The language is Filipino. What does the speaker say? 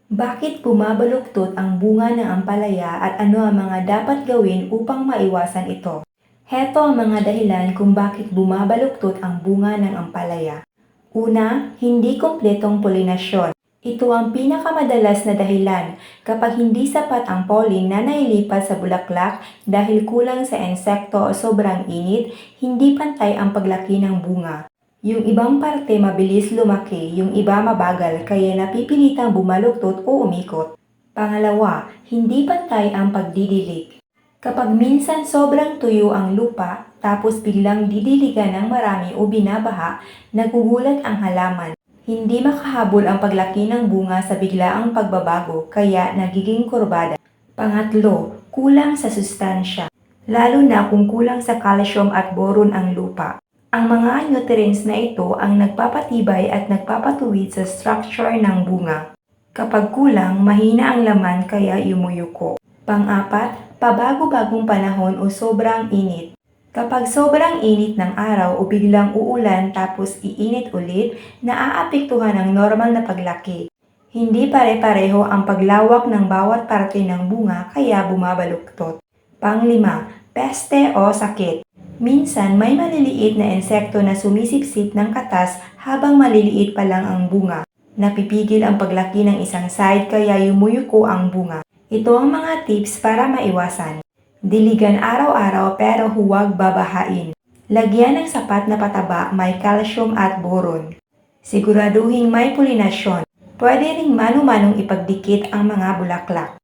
Bakit bumabaluktot ang bunga ng ampalaya at ano ang mga dapat gawin upang maiwasan ito? Heto ang mga dahilan kung bakit bumabaluktot ang bunga ng ampalaya. Una, hindi kumpletong polinasyon. Ito ang pinakamadalas na dahilan kapag hindi sapat ang pollen na nailipat sa bulaklak dahil kulang sa insekto o sobrang init, hindi pantay ang paglaki ng bunga. Yung ibang parte mabilis lumaki, yung iba mabagal kaya napipilitang bumaluktot o umikot. Pangalawa, hindi pantay ang pagdidilig. Kapag minsan sobrang tuyo ang lupa, tapos biglang didiligan ng marami o binabaha, nagugulat ang halaman. Hindi makahabol ang paglaki ng bunga sa biglaang pagbabago kaya nagiging kurbada. Pangatlo, kulang sa sustansya. Lalo na kung kulang sa calcium at boron ang lupa. Ang mga nutrients na ito ang nagpapatibay at nagpapatuwid sa structure ng bunga. Kapag kulang, mahina ang laman kaya yumuyuko. Pang-apat, pabago-bagong panahon o sobrang init. Kapag sobrang init ng araw o biglang uulan tapos iinit ulit, naaapektuhan ang normal na paglaki. Hindi pare-pareho ang paglawak ng bawat parte ng bunga kaya bumabaluktot. Pang-lima, peste o sakit. Minsan may maliliit na insekto na sumisipsip ng katas habang maliliit pa lang ang bunga. Napipigil ang paglaki ng isang side kaya yumuyuko ang bunga. Ito ang mga tips para maiwasan. Diligan araw-araw pero huwag babahain. Lagyan ng sapat na pataba, may calcium at boron. Siguraduhing may pulinasyon. Pwede ring mano-manong ipagdikit ang mga bulaklak.